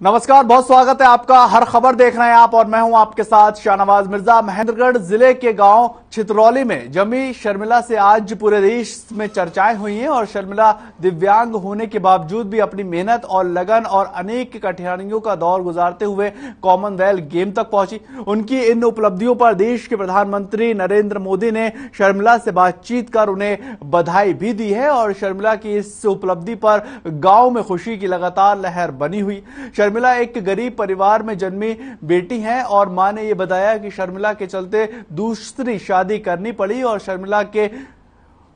नमस्कार, बहुत स्वागत है आपका। हर खबर देख रहे हैं आप और मैं हूं आपके साथ शाहनवाज मिर्जा। महेंद्रगढ़ जिले के गांव चित्रौली में जमी शर्मिला से आज पूरे देश में चर्चाएं हुई हैं और शर्मिला दिव्यांग होने के बावजूद भी अपनी मेहनत और लगन और अनेक कठिनाइयों का दौर गुजारते हुए कॉमनवेल्थ गेम तक पहुंची। उनकी इन उपलब्धियों पर देश के प्रधानमंत्री नरेंद्र मोदी ने शर्मिला से बातचीत कर उन्हें बधाई भी दी है और शर्मिला की इस उपलब्धि पर गांव में खुशी की लगातार लहर बनी हुई। शर्मिला एक गरीब परिवार में जन्मी बेटी हैं और मां ने यह बताया कि शर्मिला के चलते दूसरी शादी करनी पड़ी और शर्मिला के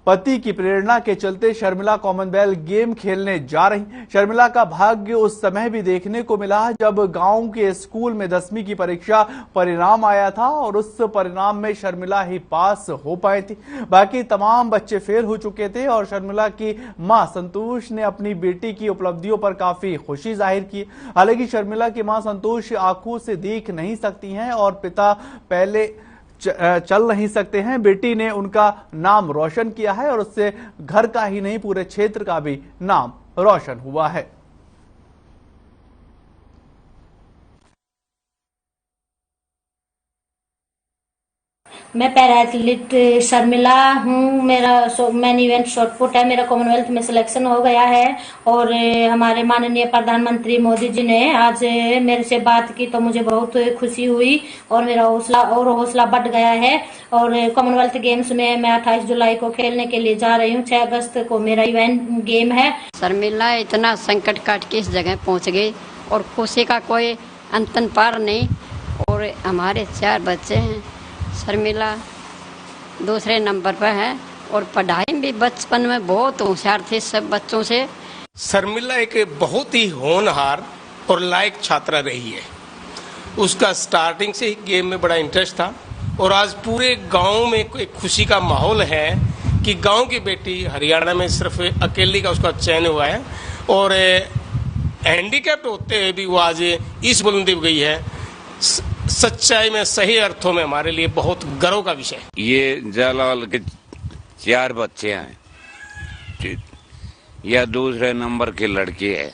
पति की प्रेरणा के चलते शर्मिला कॉमनवेल्थ गेम खेलने जा रही। शर्मिला का भाग्य उस समय भी देखने को मिला जब गांव के स्कूल में 10वीं की परीक्षा परिणाम आया था और उस परिणाम में शर्मिला ही पास हो पाई थी। बाकी तमाम बच्चे फेल हो चुके थे और शर्मिला की मां संतोष ने अपनी बेटी की उपलब्धियों पर काफी खुशी जाहिर की। हालांकि शर्मिला की मां संतोष आंखों से देख नहीं सकती हैं और पिता पहले चल नहीं सकते हैं। बेटी ने उनका नाम रोशन किया है और उससे घर का ही नहीं पूरे क्षेत्र का भी नाम रोशन हुआ है। मैं पैरा एथलीट शर्मिला हूँ। मैन इवेंट शॉटपुट है। मेरा कॉमनवेल्थ में सिलेक्शन हो गया है और हमारे माननीय प्रधानमंत्री मोदी जी ने आज मेरे से बात की तो मुझे बहुत खुशी हुई और मेरा हौसला बढ़ गया है। और कॉमनवेल्थ गेम्स में मैं 28 जुलाई को खेलने के लिए जा रही हूँ। 6 अगस्त को मेरा इवेंट गेम है। शर्मिला इतना संकट काट के इस जगह पहुँच गई और खुशी का कोई अंतन पार नहीं। और हमारे 4 बच्चे हैं। शर्मिला दूसरे नंबर पर है और पढ़ाई में भी बचपन में बहुत होशियार थी सब बच्चों से। शर्मिला एक बहुत ही होनहार और लायक छात्रा रही है। उसका स्टार्टिंग से ही गेम में बड़ा इंटरेस्ट था और आज पूरे गांव में एक खुशी का माहौल है कि गांव की बेटी हरियाणा में सिर्फ अकेली का उसका चयन हुआ है और हैंडीकैप्ड होते हुए भी वो आज इस बुलंदी पर गई है। सच्चाई में सही अर्थों में हमारे लिए बहुत गर्व का विषय है। ये जलाल के 4 बच्चे हैं। यह दूसरे नंबर की लड़की है।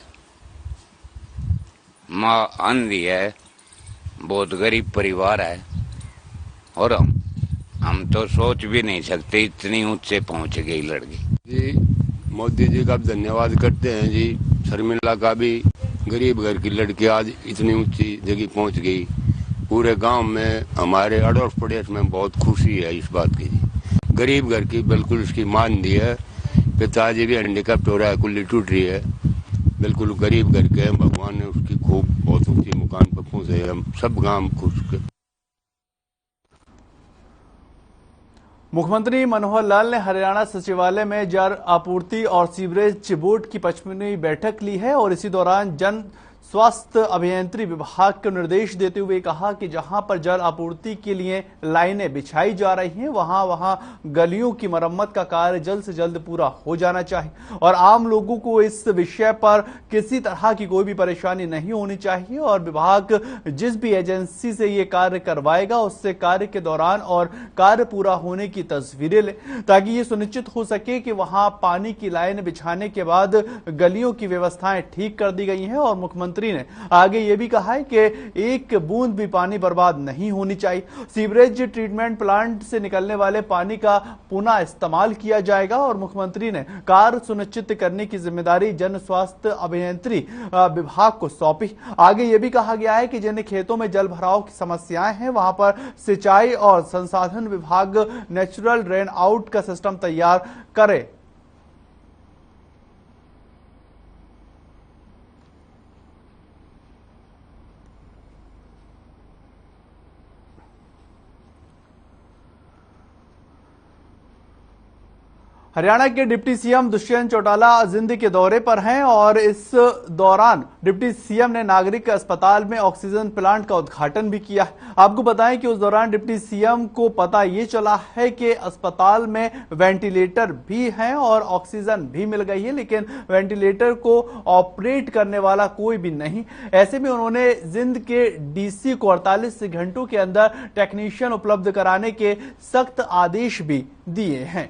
माँ अंधी है, बहुत गरीब परिवार है और हम तो सोच भी नहीं सकते इतनी ऊंचे पहुंच गई लड़की जी। मोदी जी का धन्यवाद करते हैं जी। शर्मिला का भी गरीब घर की लड़की आज इतनी ऊंची जगह पहुंच गई। पूरे गांव में हमारे अड़ोस पड़ोस में बहुत खुशी है इस बात की। गरीब घर की बिल्कुल उसकी मान दी है। पिताजी भी हैंडीकैप्ट हो रहा है, कुल्ली टूट रही है। बिल्कुल गरीब घर के भगवान ने उसकी खूब बहुत ऊंची मुकाम पर पहुंचे। हम सब गांव खुश। मुख्यमंत्री मनोहर लाल ने हरियाणा सचिवालय में जल आपूर्ति और सीवरेज बोर्ड की 55वीं बैठक ली है और इसी दौरान जन स्वास्थ्य अभियंत्रण विभाग को निर्देश देते हुए कहा कि जहां पर जल आपूर्ति के लिए लाइनें बिछाई जा रही हैं वहां गलियों की मरम्मत का कार्य जल्द से जल्द पूरा हो जाना चाहिए और आम लोगों को इस विषय पर किसी तरह की कोई भी परेशानी नहीं होनी चाहिए और विभाग जिस भी एजेंसी से ये कार्य करवाएगा उससे कार्य के दौरान और कार्य पूरा होने की तस्वीरें ले ताकि ये सुनिश्चित हो सके कि वहां पानी की लाइन बिछाने के बाद गलियों की व्यवस्थाएं ठीक कर दी गई हैं। और मुख्यमंत्री ने आगे यह भी कहा है कि एक बूंद भी पानी बर्बाद नहीं होनी चाहिए। सीवरेज ट्रीटमेंट प्लांट से निकलने वाले पानी का पुनः इस्तेमाल किया जाएगा और मुख्यमंत्री ने कार्य सुनिश्चित करने की जिम्मेदारी जन स्वास्थ्य अभियंत्रण विभाग को सौंपी। आगे यह भी कहा गया है कि जिन खेतों में जल भराव की समस्याएं हैं वहां पर सिंचाई और संसाधन विभाग नेचुरल ड्रेन आउट का सिस्टम तैयार करे। हरियाणा के डिप्टी सीएम दुष्यंत चौटाला जिंद के दौरे पर हैं और इस दौरान डिप्टी सीएम ने नागरिक अस्पताल में ऑक्सीजन प्लांट का उद्घाटन भी किया। आपको बताएं कि उस दौरान डिप्टी सीएम को पता ये चला है कि अस्पताल में वेंटिलेटर भी हैं और ऑक्सीजन भी मिल गई है, लेकिन वेंटिलेटर को ऑपरेट करने वाला कोई भी नहीं। ऐसे में उन्होंने जिंद के डीसी को 48 घंटों के अंदर टेक्नीशियन उपलब्ध कराने के सख्त आदेश भी दिए हैं।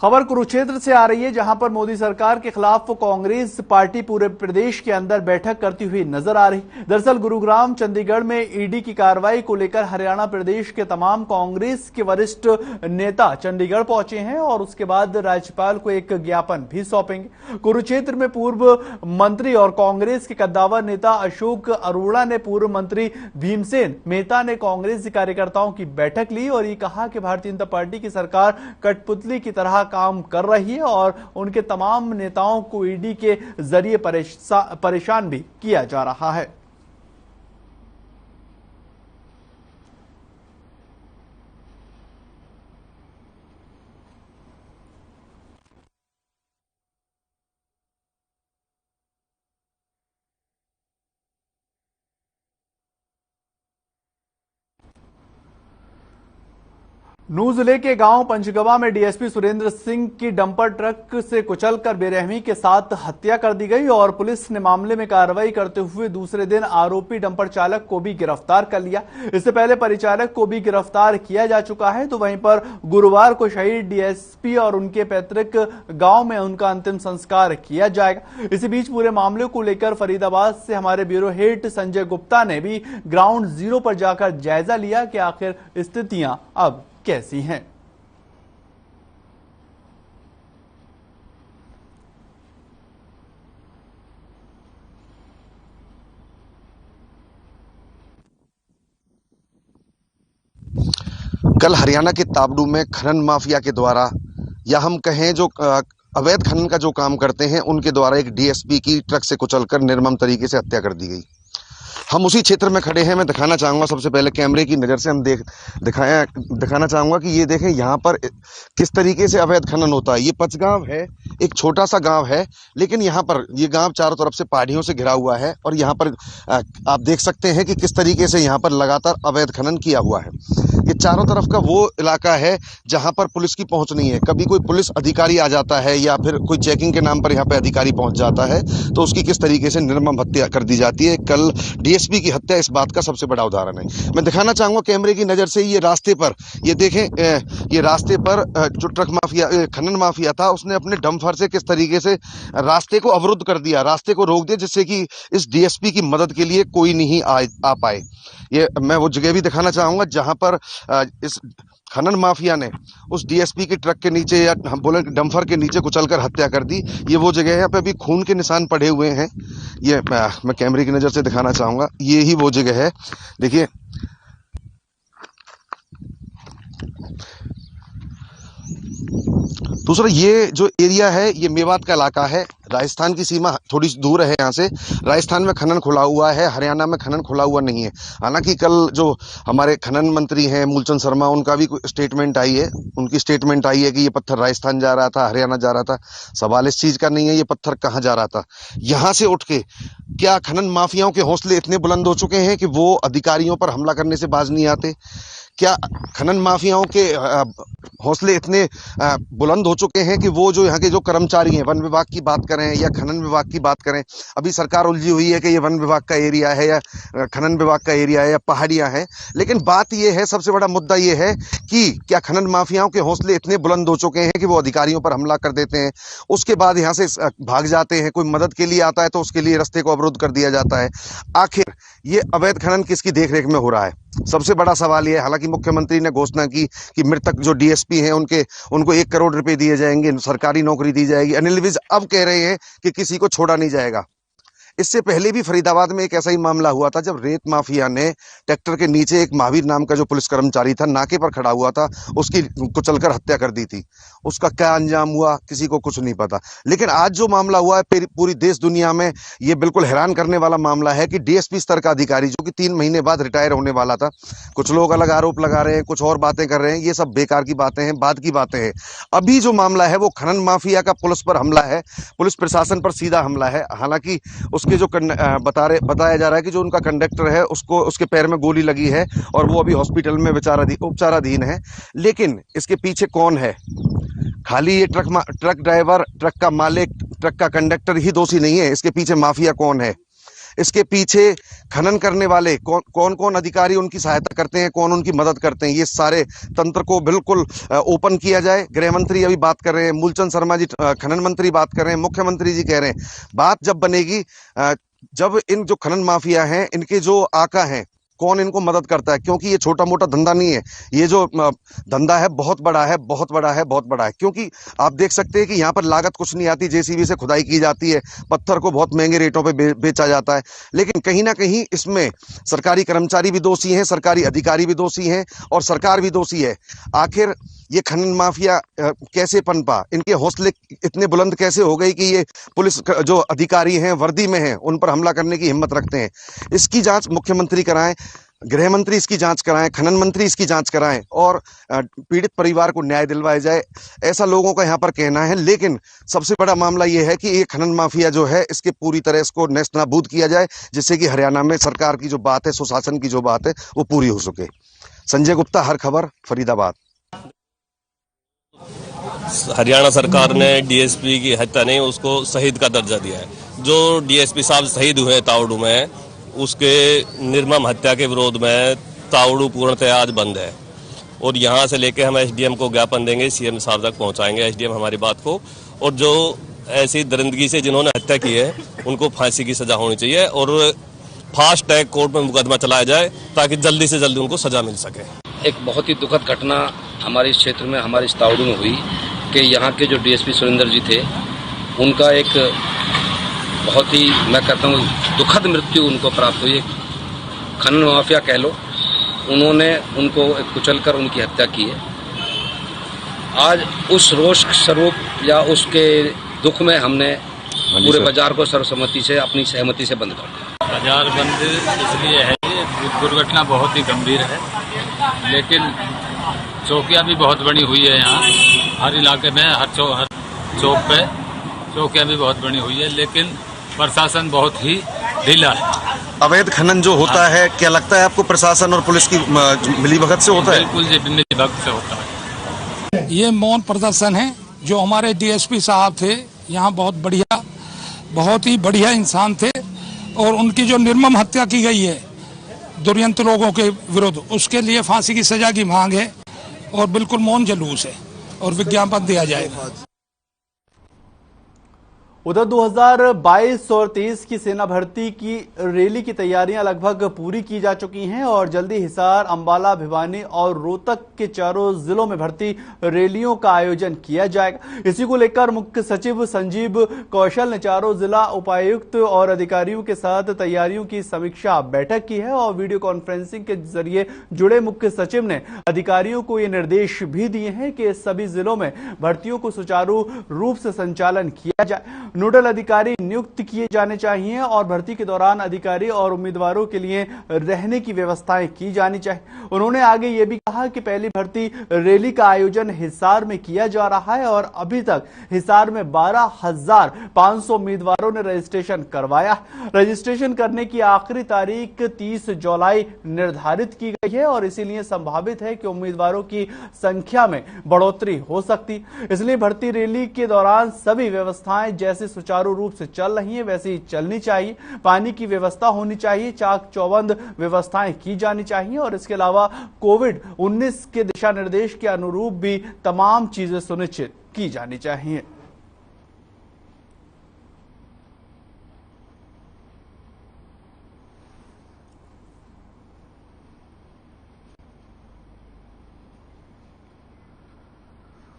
खबर कुरुक्षेत्र से आ रही है, जहां पर मोदी सरकार के खिलाफ कांग्रेस पार्टी पूरे प्रदेश के अंदर बैठक करती हुई नजर आ रही। दरअसल गुरुग्राम चंडीगढ़ में ईडी की कार्रवाई को लेकर हरियाणा प्रदेश के तमाम कांग्रेस के वरिष्ठ नेता चंडीगढ़ पहुंचे हैं और उसके बाद राज्यपाल को एक ज्ञापन भी सौंपेंगे। कुरुक्षेत्र में पूर्व मंत्री और कांग्रेस के कद्दावर नेता अशोक अरोड़ा ने पूर्व मंत्री भीमसेन मेहता ने कांग्रेस कार्यकर्ताओं की बैठक ली और ये कहा कि भारतीय जनता पार्टी की सरकार कठपुतली की तरह काम कर रही है और उनके तमाम नेताओं को ईडी के जरिए परेशान भी किया जा रहा है। नूह जिले के गांव पंचगवा में डीएसपी सुरेंद्र सिंह की डंपर ट्रक से कुचलकर बेरहमी के साथ हत्या कर दी गई और पुलिस ने मामले में कार्रवाई करते हुए दूसरे दिन आरोपी डंपर चालक को भी गिरफ्तार कर लिया। इससे पहले परिचालक को भी गिरफ्तार किया जा चुका है। तो वहीं पर गुरुवार को शहीद डीएसपी और उनके पैतृक गांव में उनका अंतिम संस्कार किया जाएगा। इसी बीच पूरे मामले को लेकर फरीदाबाद से हमारे ब्यूरो हेड संजय गुप्ता ने भी ग्राउंड जीरो पर जाकर जायजा लिया कि आखिर स्थितियां अब कैसी हैं। कल हरियाणा के ताबड़ू में खनन माफिया के द्वारा या हम कहें जो अवैध खनन का जो काम करते हैं उनके द्वारा एक डीएसपी की ट्रक से कुचलकर निर्मम तरीके से हत्या कर दी गई। हम उसी क्षेत्र में खड़े हैं। मैं दिखाना चाहूँगा सबसे पहले कैमरे की नज़र से हम दिखाना चाहूँगा कि ये देखें यहाँ पर किस तरीके से अवैध खनन होता है। ये पचगांव है, एक छोटा सा गांव है, लेकिन यहाँ पर ये गांव चारों तरफ से पहाड़ियों से घिरा हुआ है और यहाँ पर आप देख सकते हैं कि किस तरीके से यहाँ पर लगातार अवैध खनन किया हुआ है। ये चारों तरफ का वो इलाका है जहाँ पर पुलिस की पहुँच नहीं है। कभी कोई पुलिस अधिकारी आ जाता है या फिर कोई चेकिंग के नाम पर यहाँ पे अधिकारी पहुँच जाता है तो उसकी किस तरीके से निर्मम हत्या कर दी जाती है। कल डीएसपी की हत्या इस बात का सबसे बड़ा उदाहरण है। मैं दिखाना चाहूंगा कैमरे की नजर से ये रास्ते पर, ये देखें, ये रास्ते पर जो ट्रक माफिया खनन माफिया था उसने अपने डंपर से किस तरीके से रास्ते को अवरुद्ध कर दिया, रास्ते को रोक दिया, जिससे कि इस डीएसपी की मदद के लिए कोई नहीं आ पाए। ये मैं वो जगह भी दिखाना चाहूंगा जहां पर इस खनन माफिया ने उस डीएसपी के ट्रक के नीचे या हम बोले डंपर के नीचे कुचलकर हत्या कर दी। ये वो जगह है, यहाँ पे अभी खून के निशान पड़े हुए हैं। ये मैं कैमरे की नज़र से दिखाना चाहूँगा, ये ही वो जगह है। देखिए दूसरा ये जो एरिया है ये मेवात का इलाका है। राजस्थान की सीमा थोड़ी दूर है यहाँ से। राजस्थान में खनन खुला हुआ है, हरियाणा में खनन खुला हुआ नहीं है। हालांकि कल जो हमारे खनन मंत्री हैं मूलचंद शर्मा, उनका भी स्टेटमेंट आई है, उनकी स्टेटमेंट आई है कि ये पत्थर राजस्थान जा रहा था, हरियाणा जा रहा था। सवाल इस चीज का नहीं है ये पत्थर कहाँ जा रहा था। यहाँ से उठ के क्या खनन माफियाओं के हौसले इतने बुलंद हो चुके हैं कि वो अधिकारियों पर हमला करने से बाज नहीं आते? क्या खनन माफियाओं के हौसले इतने बुलंद हो चुके हैं कि वो जो यहाँ के जो कर्मचारी हैं, वन विभाग की बात करें या खनन विभाग की बात करें, अभी सरकार उलझी हुई है कि ये वन विभाग का एरिया है या खनन विभाग का एरिया है या पहाड़ियाँ हैं। लेकिन बात ये है, सबसे बड़ा मुद्दा ये है कि क्या खनन माफियाओं के हौसले इतने बुलंद हो चुके हैं कि वो अधिकारियों पर हमला कर देते हैं, उसके बाद यहाँ से भाग जाते हैं। कोई मदद के लिए आता है तो उसके लिए रास्ते को अवरुद्ध कर दिया जाता है। आखिर ये अवैध खनन किसकी देखरेख में हो रहा है? सबसे बड़ा सवाल ये है। हालांकि मुख्यमंत्री ने घोषणा की कि मृतक जो डीएसपी हैं उनको 1 करोड़ रुपए दिए जाएंगे, सरकारी नौकरी दी जाएगी। अनिल विज अब कह रहे हैं कि किसी को छोड़ा नहीं जाएगा। इससे पहले भी फरीदाबाद में एक ऐसा ही मामला हुआ था जब रेत माफिया ने ट्रैक्टर के नीचे एक महावीर नाम का जो पुलिस कर्मचारी था नाके पर खड़ा हुआ था, उसकी कुचलकर हत्या कर दी थी। उसका क्या अंजाम हुआ किसी को कुछ नहीं पता। लेकिन आज जो मामला हुआ है पूरी देश दुनिया में ये बिल्कुल हैरान करने वाला मामला है कि डीएसपी स्तर का अधिकारी जो कि 3 महीने बाद रिटायर होने वाला था, कुछ लोग अलग आरोप लगा रहे हैं, कुछ और बातें कर रहे हैं, ये सब बेकार की बातें हैं, बाद की बातें हैं। अभी जो मामला है वो खनन माफिया का पुलिस पर हमला है, पुलिस प्रशासन पर सीधा हमला है। हालांकि उसके जो बताया जा रहा है कि जो उनका कंडक्टर है उसके पैर में गोली लगी है और वो अभी हॉस्पिटल में उपचाराधीन है। लेकिन इसके पीछे कौन है? खाली ये ट्रक ड्राइवर, ट्रक का मालिक, ट्रक का कंडक्टर ही दोषी नहीं है। इसके पीछे माफिया कौन है? इसके पीछे खनन करने वाले कौन कौन अधिकारी उनकी सहायता करते हैं, कौन उनकी मदद करते हैं, ये सारे तंत्र को बिल्कुल ओपन किया जाए। गृह मंत्री अभी बात कर रहे हैं, मूलचंद शर्मा जी खनन मंत्री बात कर रहे हैं, मुख्यमंत्री जी कह रहे हैं। बात जब बनेगी, जब इन जो खनन माफिया हैं, इनके जो आका हैं, कौन इनको मदद करता है, क्योंकि ये छोटा मोटा धंधा नहीं है। ये जो धंधा है बहुत बड़ा है, बहुत बड़ा है, बहुत बड़ा है। क्योंकि आप देख सकते हैं कि यहाँ पर लागत कुछ नहीं आती, जेसीबी से खुदाई की जाती है, पत्थर को बहुत महंगे रेटों पे बेचा जाता है। लेकिन कहीं ना कहीं इसमें सरकारी कर्मचारी भी दोषी हैं, सरकारी अधिकारी भी दोषी हैं और सरकार भी दोषी है। आखिर ये खनन माफिया कैसे पनपा, इनके हौसले इतने बुलंद कैसे हो गए कि ये पुलिस जो अधिकारी हैं, वर्दी में हैं, उन पर हमला करने की हिम्मत रखते हैं। इसकी जांच मुख्यमंत्री कराएं, गृह मंत्री इसकी जांच कराएं, खनन मंत्री इसकी जांच कराएं और पीड़ित परिवार को न्याय दिलवाया जाए, ऐसा लोगों का यहाँ पर कहना है। लेकिन सबसे बड़ा मामला ये है कि ये खनन माफिया जो है, इसके पूरी तरह इसको नेस्त नाबूद किया जाए, जिससे कि हरियाणा में सरकार की जो बात है, सुशासन की जो बात है, वो पूरी हो सके। संजय गुप्ता, हर खबर, फरीदाबाद। हरियाणा सरकार ने डीएसपी की हत्या नहीं, उसको शहीद का दर्जा दिया है। जो डीएसपी साहब शहीद हुए तावड़ू में, उसके निर्मम हत्या के विरोध में तावड़ू पूर्णतः आज बंद है और यहाँ से लेके हम एसडीएम को ज्ञापन देंगे, सीएम साहब तक पहुँचाएंगे एसडीएम हमारी बात को। और जो ऐसी दरिंदगी से जिन्होंने हत्या की है, उनको फांसी की सजा होनी चाहिए और फास्ट ट्रैक कोर्ट में मुकदमा चलाया जाए ताकि जल्दी से जल्दी उनको सजा मिल सके। एक बहुत ही दुखद घटना हमारे इस क्षेत्र में, हमारे इस तावड़ू में हुई कि यहाँ के जो डीएसपी सुरेंद्र जी थे, उनका एक बहुत ही, मैं कहता हूँ, दुखद मृत्यु उनको प्राप्त हुई। खनन माफिया कह लो, उन्होंने उनको कुचलकर उनकी हत्या की है। आज उस रोष स्वरूप या उसके दुख में हमने पूरे बाजार को सर्वसम्मति से, अपनी सहमति से बंद कर दिया। बाजार बंद इसलिए है कि दुर्घटना बहुत ही गंभीर है, लेकिन चौकियाँ भी बहुत बनी हुई है यहाँ, हर इलाके में, हर चौक पे चौकियाँ भी बहुत बनी हुई है, लेकिन प्रशासन बहुत ही ढीला है। अवैध खनन जो होता है, क्या लगता है आपको प्रशासन और पुलिस की मिलीभगत से होता है? बिल्कुल जी, मिलीभगत से होता है। ये मौन प्रदर्शन है। जो हमारे डीएसपी साहब थे यहाँ, बहुत बढ़िया, बहुत ही बढ़िया इंसान थे और उनकी जो निर्मम हत्या की गई है दुर्यंत लोगों के विरुद्ध, उसके लिए फांसी की सजा की मांग है और बिल्कुल मौन जुलूस है और विज्ञापन दिया जाएगा। उधर 2022 और 23 की सेना भर्ती की रैली की तैयारियां लगभग पूरी की जा चुकी हैं और जल्दी हिसार, अंबाला, भिवानी और रोहतक के चारों जिलों में भर्ती रैलियों का आयोजन किया जाएगा। इसी को लेकर मुख्य सचिव संजीव कौशल ने चारों जिला उपायुक्त और अधिकारियों के साथ तैयारियों की समीक्षा बैठक की है और वीडियो कॉन्फ्रेंसिंग के जरिए जुड़े मुख्य सचिव ने अधिकारियों को ये निर्देश भी दिए हैं कि सभी जिलों में भर्तियों को सुचारू रूप से संचालन किया जाए। नोडल अधिकारी नियुक्त किए जाने चाहिए और भर्ती के दौरान अधिकारी और उम्मीदवारों के लिए रहने की व्यवस्थाएं की जानी चाहिए। उन्होंने आगे ये भी कहा कि पहली भर्ती रैली का आयोजन हिसार में किया जा रहा है और अभी तक हिसार में 12,500 उम्मीदवारों ने रजिस्ट्रेशन करवाया। रजिस्ट्रेशन करने की आखिरी तारीख 30 जुलाई निर्धारित की गई है और इसीलिए संभावित है कि उम्मीदवारों की संख्या में बढ़ोतरी हो सकती, इसलिए भर्ती रैली के दौरान सभी व्यवस्थाएं जैसे सुचारू रूप से चल रही है वैसी चलनी चाहिए। पानी की व्यवस्था होनी चाहिए, चाक चौबंद व्यवस्थाएं की जानी चाहिए और इसके अलावा कोविड-19 के दिशा निर्देश के अनुरूप भी तमाम चीजें सुनिश्चित की जानी चाहिए।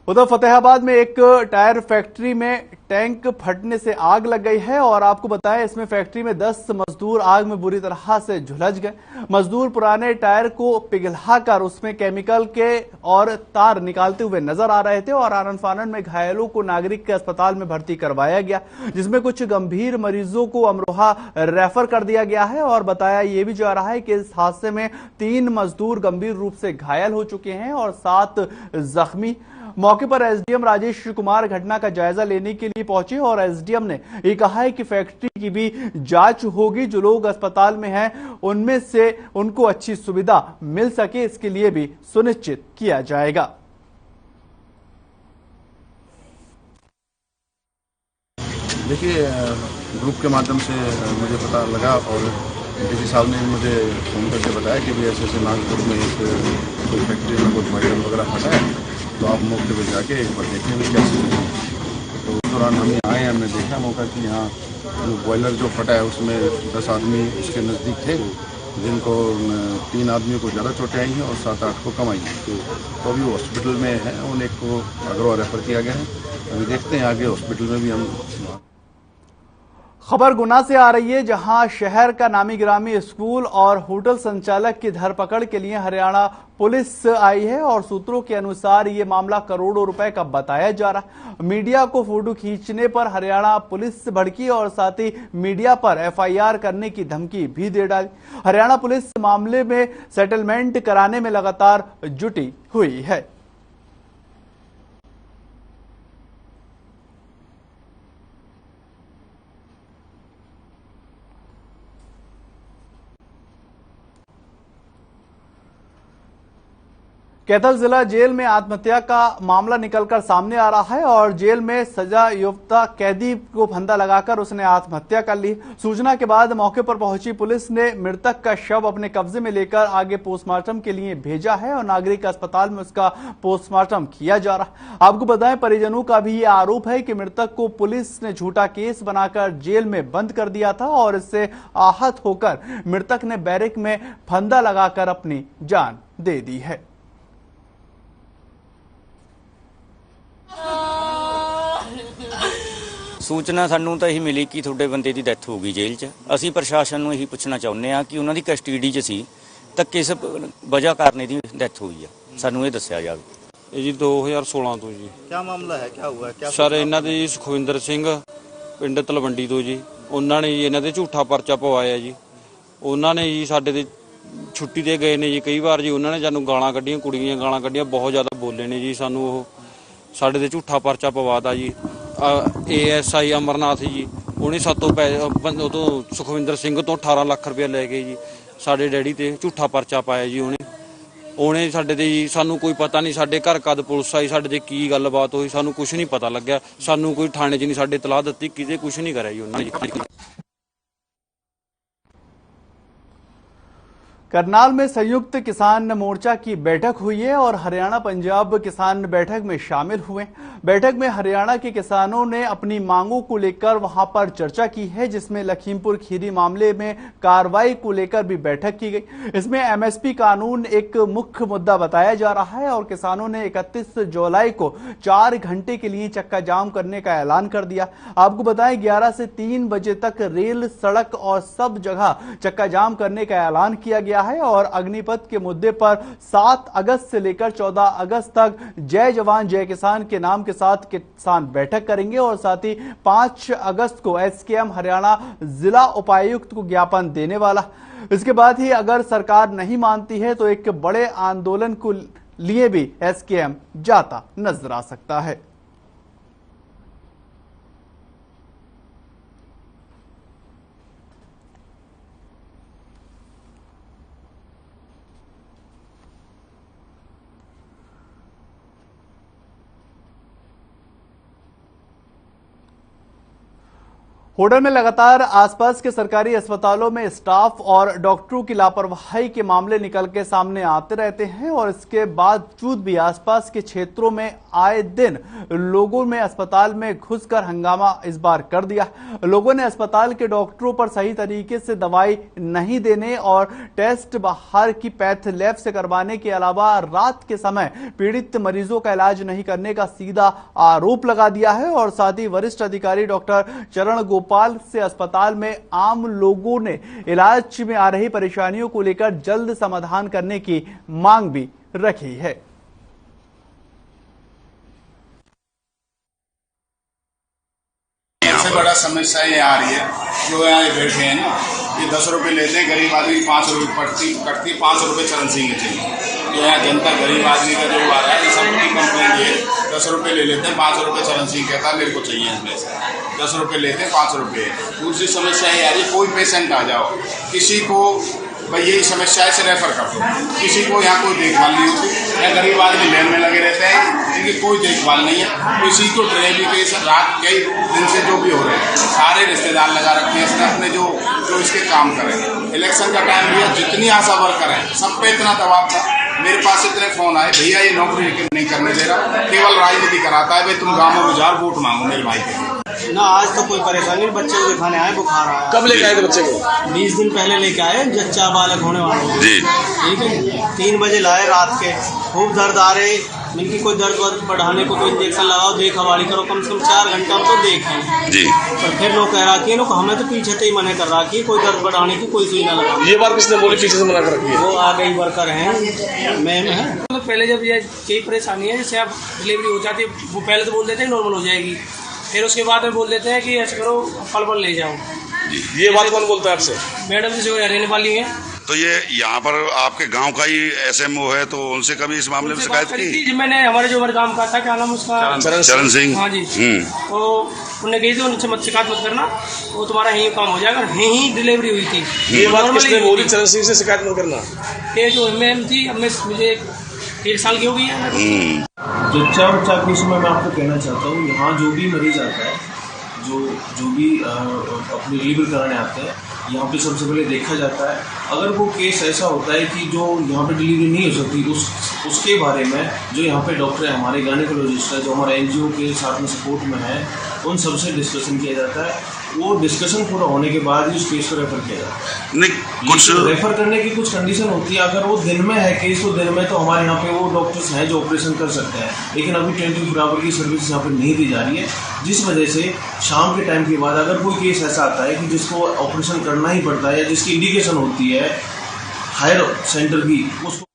उधर फतेहाबाद में एक टायर फैक्ट्री में टैंक फटने से आग लग गई है और आपको बताएं इसमें फैक्ट्री में 10 मजदूर आग में बुरी तरह से झुलस गए। मजदूर पुराने टायर को पिघलाकर उसमें केमिकल के और तार निकालते हुए नजर आ रहे थे और आनन फानन में घायलों को नागरिक के अस्पताल में भर्ती करवाया गया, जिसमें कुछ गंभीर मरीजों को अमरोहा रेफर कर दिया गया है और बताया यह भी जा रहा है कि इस हादसे में 3 मजदूर गंभीर रूप से घायल हो चुके हैं और 7 जख्मी। मौके पर एसडीएम राजेश कुमार घटना का जायजा लेने के लिए पहुंचे और एसडीएम ने ये कहा है कि फैक्ट्री की भी जांच होगी, जो लोग अस्पताल में हैं उनमें से उनको अच्छी सुविधा मिल सके इसके लिए भी सुनिश्चित किया जाएगा। देखिए ग्रुप के माध्यम से मुझे पता लगा और डीसी साहब ने मुझे फ़ोन करके बताया कि भी ऐसे नागपुर में एक कोई फैक्ट्री में कुछ बॉयलर वगैरह फटा है, तो आप मौके पर जाके एक बार देखें भी क्या चीज़ है। तो उस दौरान हम आए, हमने देखा मौका कि यहाँ जो बॉयलर जो फटा है उसमें 10 आदमी उसके नज़दीक थे, जिनको 3 आदमियों को ज़्यादा चोटें आई हैं और 7-8 को कम आई हैं। तो अभी हॉस्पिटल में है, उन एक को अग्रवा रेफर किया गया है। अभी देखते हैं आगे हॉस्पिटल में भी हम। खबर गुना से आ रही है, जहां शहर का नामी गिरामी स्कूल और होटल संचालक की धरपकड़ के लिए हरियाणा पुलिस आई है और सूत्रों के अनुसार ये मामला करोड़ों रुपए का बताया जा रहा है। मीडिया को फोटो खींचने पर हरियाणा पुलिस भड़की और साथ ही मीडिया पर एफआईआर करने की धमकी भी दे डाली। हरियाणा पुलिस मामले में सेटलमेंट कराने में लगातार जुटी हुई है। कैथल जिला जेल में आत्महत्या का मामला निकलकर सामने आ रहा है और जेल में सजा युक्ता कैदी को फंदा लगाकर उसने आत्महत्या कर ली। सूचना के बाद मौके पर पहुंची पुलिस ने मृतक का शव अपने कब्जे में लेकर आगे पोस्टमार्टम के लिए भेजा है और नागरिक अस्पताल में उसका पोस्टमार्टम किया जा रहा है। आपको बताएं, परिजनों का भी ये आरोप है कि मृतक को पुलिस ने झूठा केस बनाकर जेल में बंद कर दिया था और इससे आहत होकर मृतक ने बैरक में फंदा लगाकर अपनी जान दे दी है। सूचना सानू ਤਾਂ ਇਹੀ ਮਿਲੀ ਕਿ ਤੁਹਾਡੇ ਬੰਦੇ ਦੀ ਡੈਥ ਹੋ ਗਈ ਜੇਲ੍ਹ 'ਚ। ਅਸੀਂ ਪ੍ਰਸ਼ਾਸਨ ਨੂੰ ਇਹੀ ਪੁੱਛਣਾ ਚਾਹੁੰਦੇ ਆ ਕਿ ਉਹਨਾਂ ਦੀ ਕਸਟਡੀ 'ਚ ਸੀ ਤਾਂ ਕਿਸ ਵਜ੍ਹਾ ਕਾਰਨ ਇਹਦੀ ਡੈਥ ਹੋਈ ਆ, ਸਾਨੂੰ ਇਹ ਦੱਸਿਆ ਜਾਵੇ। ਇਹ ਜੀ 2016 ਤੋਂ ਜੀ। ਕੀ ਮਾਮਲਾ ਹੈ, ਕੀ ਹੋਇਆ, ਕੀ ਸਰ ਇਹਨਾਂ ਦੇ ਜੀ ਸੁਖਵਿੰਦਰ ਸਿੰਘ ਪਿੰਡ ਤਲਵੰਡੀ ਤੋਂ ਜੀ, ਉਹਨਾਂ ਨੇ ਜੀ ਇਹਨਾਂ ਦੇ ਝੂਠਾ ਪਰਚਾ ਪਵਾਇਆ ਜੀ। ਉਹਨਾਂ ਨੇ ਜੀ ਸਾਡੇ ਦੇ ਛੁੱਟੀ ਤੇ ਗਏ ਨੇ ਜੀ, ਕਈ ਵਾਰ ਜੀ ਉਹਨਾਂ ਨੇ ਸਾਨੂੰ ਗਾਲਾਂ ਕੱਢੀਆਂ, ਕੁੜੀਆਂ ਗਾਲਾਂ ਕੱਢੀਆਂ, ਬਹੁਤ ਜ਼ਿਆਦਾ ਬੋਲੇ ਨੇ ਜੀ। ਸਾਨੂੰ ਉਹ ਸਾਡੇ ਦੇ ਝੂਠਾ ਪਰਚਾ ਪਵਾਤਾ ਜੀ। ASI ਅਮਰਨਾਥ ਜੀ, ਉਹਨੇ ਸਾਤੋਂ ਉਹ ਤੋਂ ਸੁਖਵਿੰਦਰ ਸਿੰਘ ਤੋਂ 18 ਲੱਖ ਰੁਪਏ ਲੈ ਕੇ ਜੀ ਸਾਡੇ ਡੈਡੀ ਤੇ ਝੂਠਾ ਪਰਚਾ ਪਾਇਆ ਜੀ। ਉਹਨੇ ਸਾਡੇ ਤੇ ਜੀ, ਸਾਨੂੰ ਕੋਈ ਪਤਾ ਨਹੀਂ ਸਾਡੇ ਘਰ ਕਦ ਪੁਲਿਸ ਆਈ, ਸਾਡੇ ਤੇ ਕੀ ਗੱਲਬਾਤ ਹੋਈ, ਸਾਨੂੰ ਕੁਝ ਨਹੀਂ ਪਤਾ ਲੱਗਿਆ। ਸਾਨੂੰ ਕੋਈ ਥਾਣੇ 'ਚ ਨਹੀਂ ਸਾਡੇ ਇਤਲਾਹ ਦਿੱਤੀ, ਕਿਤੇ ਕੁਝ ਨਹੀਂ ਕਰਿਆ ਜੀ ਉਹਨਾਂ ਨੇ। करनाल में संयुक्त किसान मोर्चा की बैठक हुई है और हरियाणा पंजाब किसान बैठक में शामिल हुए। बैठक में हरियाणा के किसानों ने अपनी मांगों को लेकर वहां पर चर्चा की है, जिसमें लखीमपुर खीरी मामले में कार्रवाई को लेकर भी बैठक की गई। इसमें MSP कानून एक मुख्य मुद्दा बताया जा रहा है और किसानों ने 31 जुलाई को 4 घंटे के लिए चक्का जाम करने का ऐलान कर दिया। आपको बताएं, 11 से 3 बजे तक रेल, सड़क और सब जगह चक्का जाम करने का ऐलान किया गया है और अग्निपथ के मुद्दे पर 7 अगस्त से लेकर 14 अगस्त तक जय जवान जय किसान के नाम के साथ किसान बैठक करेंगे और साथ ही 5 अगस्त को SKM हरियाणा जिला उपायुक्त को ज्ञापन देने वाला। इसके बाद ही अगर सरकार नहीं मानती है तो एक बड़े आंदोलन को लिए भी SKM जाता नजर आ सकता है। होडल में लगातार आसपास के सरकारी अस्पतालों में स्टाफ और डॉक्टरों की लापरवाही के मामले निकल के सामने आते रहते हैं और इसके बावजूद भी आसपास के क्षेत्रों में आए दिन लोगों में अस्पताल में घुसकर हंगामा इस बार कर दिया। लोगों ने अस्पताल के डॉक्टरों पर सही तरीके से दवाई नहीं देने और टेस्ट बाहर की पैथ लैब से करवाने के अलावा रात के समय पीड़ित मरीजों का इलाज नहीं करने का सीधा आरोप लगा दिया है और साथ ही वरिष्ठ अधिकारी डॉक्टर चरण गोपाल से अस्पताल में आम लोगों ने इलाज में आ रही परेशानियों को लेकर जल्द समाधान करने की मांग भी रखी है। सबसे बड़ा समस्या ये आ रही है, जो यहाँ बैठे हैं ना, ये 10 रुपए लेते हैं, गरीब आदमी 5 रुपए कटती 5 रुपए चरण सिंह के चाहिए। जो यहाँ जनता गरीब आदमी का जो आ रहा है, ये सबकी कंप्लेंट ये 10 रुपए ले लेते हैं, 5 रुपए चरण सिंह कहता है मेरे को चाहिए इसमें से, 10 रुपए लेते हैं 5 रुपए। दूसरी समस्या ये आ रही है, कोई पेशेंट आ जाओ, किसी को भाई यही समस्या से रेफर कर दो, किसी को यहाँ कोई देखभाल नहीं होती, या गरीब आदमी लेन में लगे रहते हैं, इनकी कोई देखभाल नहीं है। किसी को डिलीवरी केस रात कई दिन से जो भी हो रहे हैं, सारे रिश्तेदार लगा रखे हैं इसने अपने जो इसके काम करें। इलेक्शन का टाइम भी जितनी आशा वर्कर है सब पे इतना दबाव था। मेरे पास इतने फोन आए, भैया ये नौकरी नहीं करने दे रहा, केवल राजनीति कराता है, भाई तुम गाँव में गुजार वोट मांगो मेरे भाई के ना। आज तो कोई परेशानी नहीं, बच्चे को दिखाने आए, बुखार आया। कब लेके आए थे बच्चे को? 20 दिन पहले लेके आए, जच्चा बालक होने वाले जी। ठीक है, 3 बजे लाए रात के, खूब दर्द आ रहे, इनकी कोई दर्द वर्द बढ़ाने को कोई इंजेक्शन लगाओ, देखभाली करो, कम से कम 4 घंटा तो देखें जी। पर फिर लोग कह रहा कि हमें तो पीछे से ही मना कर रहा कि कोई दर्द बढ़ाने की कोई सुई ना लगा। ये बात किसने बोली पीछे से मना कर रखी है? वो आ गई वर्कर हैं, मैम है। मतलब पहले जब ये कई परेशानी है, जैसे आप डिलीवरी हो जाती है, वो पहले तो बोल देते हैं नॉर्मल हो जाएगी, फिर उसके बाद में बोल देते हैं कि ऐसे करो पल ले जाओ। ये बात कौन बोलता है आपसे? मैडम जो रहने वाली है। तो ये यहाँ पर आपके गांव का ही SMO है, तो उनसे कभी इस मामले में शिकायत की? मैंने हमारे जो हमारे काम का था, क्या नाम उसका, चरण सिंह। हाँ जी। तो उन्हें गई थी, उनसे मत शिकायत मत करना, वो तुम्हारा यही काम हो जाएगा। यही डिलीवरी हुई थी। ये बात किसने बोली चरण सिंह से शिकायत मत करना? ये जो मैम थी, अब मुझे 1 साल की हो गई है। जच्चा उच्चा के समय मैं आपको कहना चाहता हूँ, यहाँ जो भी मरीज आता है, जो भी अपनी डिलीवरी कराने आते हैं, यहाँ पे सबसे पहले देखा जाता है। अगर वो केस ऐसा होता है कि जो यहाँ पे डिलीवरी नहीं हो सकती, उसके बारे में जो यहाँ पे डॉक्टर है, हमारे गायनेकोलॉजिस्ट है, जो हमारे NGO के साथ में सपोर्ट में है, उन सबसे डिस्कशन किया जाता है। वो डिस्कशन पूरा होने के बाद ही उस केस को रेफर किया जाता है। नहीं, कुछ रेफर करने की कुछ कंडीशन होती है। अगर वो दिन में है केस, तो दिन में तो हमारे यहाँ पे वो डॉक्टर्स हैं जो ऑपरेशन कर सकते हैं, लेकिन अभी 24 आवर की सर्विस यहाँ पे नहीं दी जा रही है, जिस वजह से शाम के टाइम के बाद अगर कोई केस ऐसा आता है कि जिसको ऑपरेशन करना ही पड़ता है या जिसकी इंडिकेशन होती है हायर सेंटर की, उसको।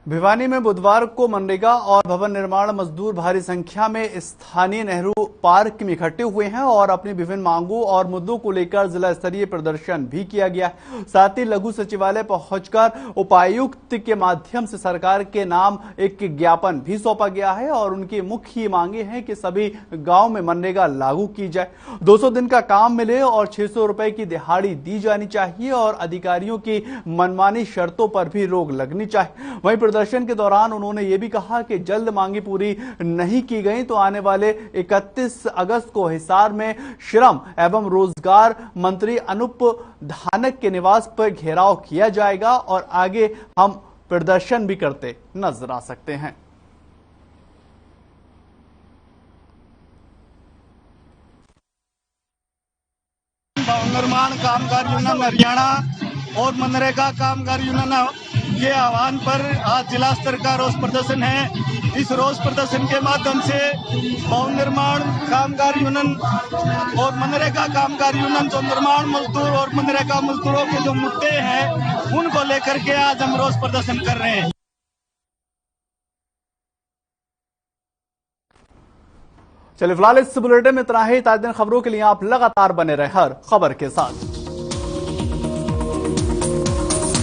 भिवानी में बुधवार को मनरेगा और भवन निर्माण मजदूर भारी संख्या में स्थानीय नेहरू पार्क में इकट्ठे हुए हैं और अपनी विभिन्न मांगों और मुद्दों को लेकर जिला स्तरीय प्रदर्शन भी किया गया। साथ ही लघु सचिवालय पहुंचकर उपायुक्त के माध्यम से सरकार के नाम एक ज्ञापन भी सौंपा गया है और उनकी मुख्य मांगे हैं कि सभी गांव में मनरेगा लागू की जाए, 200 दिन का काम मिले और 600 रुपए की दिहाड़ी दी जानी चाहिए और अधिकारियों की मनमानी शर्तों पर भी रोक लगनी चाहिए। वहीं प्रदर्शन के दौरान उन्होंने ये भी कहा कि जल्द मांगी पूरी नहीं की गई तो आने वाले 31 अगस्त को हिसार में श्रम एवं रोजगार मंत्री अनूप धानक के निवास पर घेराव किया जाएगा और आगे हम प्रदर्शन भी करते नजर आ सकते हैं। भवन निर्माण कामगार यूनियन हरियाणा और मनरेगा कामगार यूनियन के आह्वान पर आज जिला स्तर का रोष प्रदर्शन है। इस रोष प्रदर्शन के माध्यम से भवन निर्माण कामगार यूनियन और मनरेगा कामगार यूनियन जो निर्माण मजदूर और मनरेगा मजदूरों के जो मुद्दे हैं उनको लेकर के आज हम रोष प्रदर्शन कर रहे हैं। चलिए फिलहाल इस बुलेटिन में इतना ही। ताज़ा खबरों के लिए आप लगातार बने रहे हर खबर के साथ।